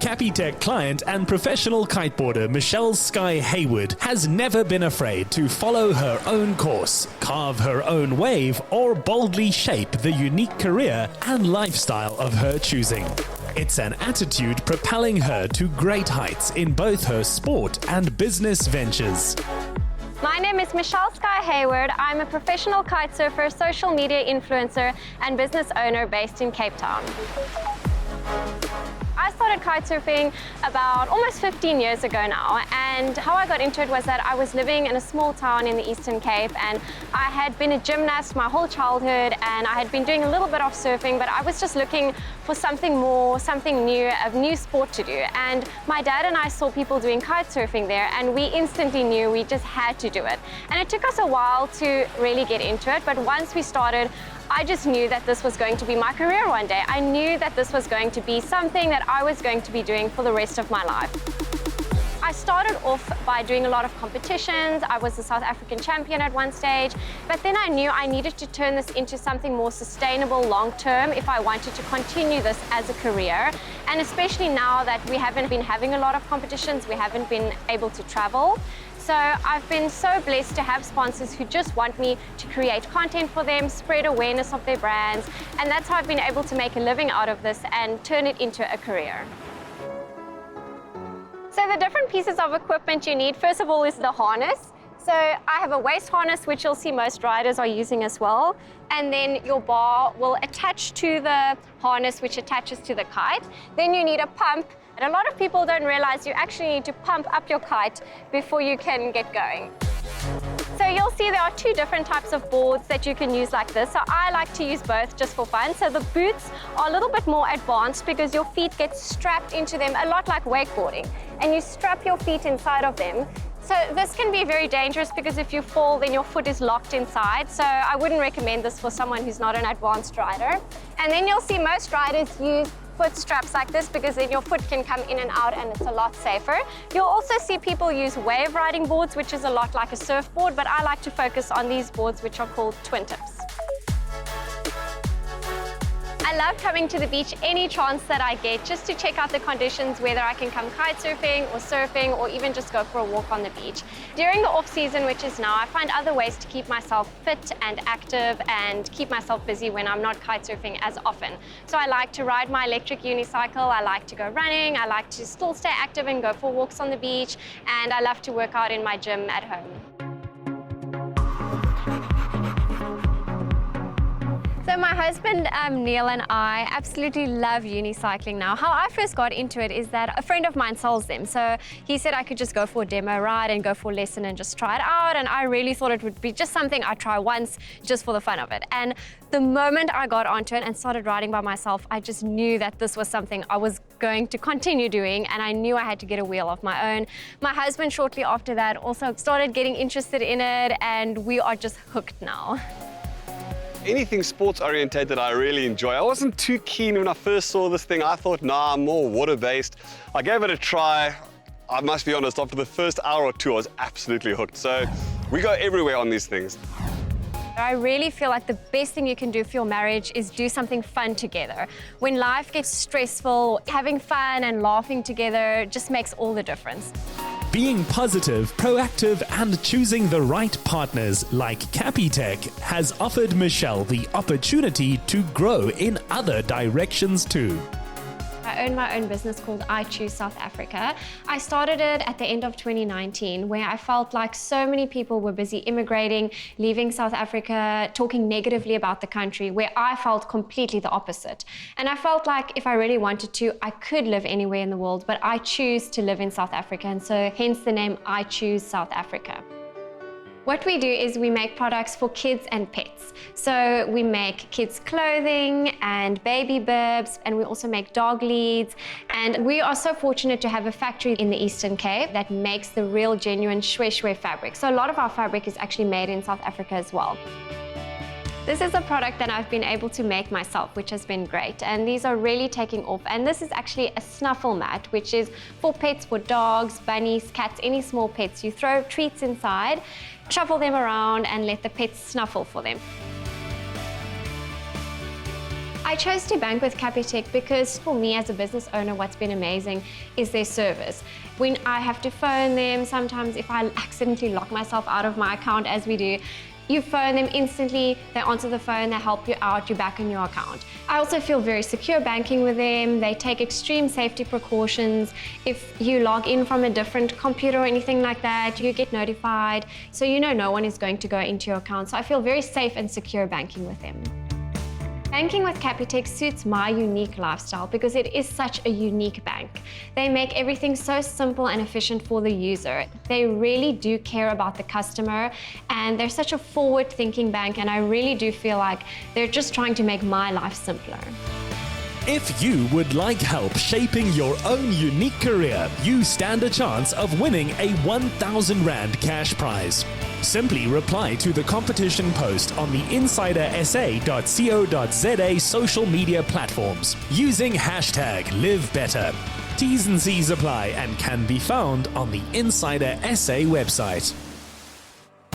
Capitec client and professional kiteboarder Michelle Sky Hayward has never been afraid to follow her own course, carve her own wave, or boldly shape the unique career and lifestyle of her choosing. It's an attitude propelling her to great heights in both her sport and business ventures. My name is Michelle Sky Hayward. I'm a professional kitesurfer, social media influencer, and business owner based in Cape Town. I started kitesurfing about almost 15 years ago now, and how I got into it was that I was living in a small town in the Eastern Cape, and I had been a gymnast my whole childhood, and I had been doing a little bit of surfing, but I was just looking for something more, something new, a new sport to do. And my dad and I saw people doing kitesurfing there, and we instantly knew we just had to do it. And it took us a while to really get into it, but once we started, I just knew that this was going to be my career one day. I knew that this was going to be something that I was going to be doing for the rest of my life. I started off by doing a lot of competitions. I was the South African champion at one stage, but then I knew I needed to turn this into something more sustainable long-term if I wanted to continue this as a career. And especially now that we haven't been having a lot of competitions, we haven't been able to travel. So I've been so blessed to have sponsors who just want me to create content for them, spread awareness of their brands, and that's how I've been able to make a living out of this and turn it into a career. So the different pieces of equipment you need, first of all, is the harness. So I have a waist harness, which you'll see most riders are using as well. And then your bar will attach to the harness, which attaches to the kite. Then you need a pump. And a lot of people don't realize you actually need to pump up your kite before you can get going. So you'll see there are two different types of boards that you can use like this. So I like to use both just for fun. So the boots are a little bit more advanced because your feet get strapped into them, a lot like wakeboarding. And you strap your feet inside of them. So this can be very dangerous because if you fall, then your foot is locked inside. So I wouldn't recommend this for someone who's not an advanced rider. And then you'll see most riders use foot straps like this because then your foot can come in and out and it's a lot safer. You'll also see people use wave riding boards, which is a lot like a surfboard, but I like to focus on these boards, which are called twin tips. I love coming to the beach any chance that I get just to check out the conditions, whether I can come kitesurfing or surfing or even just go for a walk on the beach. During the off season, which is now, I find other ways to keep myself fit and active and keep myself busy when I'm not kitesurfing as often. So I like to ride my electric unicycle, I like to go running, I like to still stay active and go for walks on the beach, and I love to work out in my gym at home. So my husband Neil and I absolutely love unicycling now. How I first got into it is that a friend of mine sells them. So he said I could just go for a demo ride and go for a lesson and just try it out. And I really thought it would be just something I'd try once just for the fun of it. And the moment I got onto it and started riding by myself, I just knew that this was something I was going to continue doing, and I knew I had to get a wheel of my own. My husband shortly after that also started getting interested in it, and we are just hooked now. Anything sports orientated I really enjoy. I wasn't too keen when I first saw this thing. I thought, nah, I'm more water-based. I gave it a try. I must be honest, after the first hour or two, I was absolutely hooked. So we go everywhere on these things. I really feel like the best thing you can do for your marriage is do something fun together. When life gets stressful, having fun and laughing together just makes all the difference. Being positive, proactive, and choosing the right partners like Capitec has offered Michelle the opportunity to grow in other directions too. I own my own business called I Choose South Africa. I started it at the end of 2019, where I felt like so many people were busy immigrating, leaving South Africa, talking negatively about the country, where I felt completely the opposite. And I felt like if I really wanted to, I could live anywhere in the world, but I choose to live in South Africa, and so hence the name I Choose South Africa. What we do is we make products for kids and pets. So we make kids clothing and baby bibs, and we also make dog leads. And we are so fortunate to have a factory in the Eastern Cape that makes the real genuine shwe fabric. So a lot of our fabric is actually made in South Africa as well. This is a product that I've been able to make myself, which has been great. And these are really taking off. And this is actually a Snuffle Mat, which is for pets, for dogs, bunnies, cats, any small pets. You throw treats inside, shuffle them around, and let the pets snuffle for them. I chose to bank with Capitec because for me as a business owner, what's been amazing is their service. When I have to phone them, sometimes if I accidentally lock myself out of my account, as we do, you phone them instantly, they answer the phone, they help you out, you're back in your account. I also feel very secure banking with them. They take extreme safety precautions. If you log in from a different computer or anything like that, you get notified. So you know no one is going to go into your account. So I feel very safe and secure banking with them. Banking with Capitec suits my unique lifestyle because it is such a unique bank. They make everything so simple and efficient for the user. They really do care about the customer, and they're such a forward-thinking bank, and I really do feel like they're just trying to make my life simpler. If you would like help shaping your own unique career, you stand a chance of winning a 1,000 Rand cash prize. Simply reply to the competition post on the insidersa.co.za social media platforms using #LiveBetter. T's and C's apply and can be found on the Insider SA website.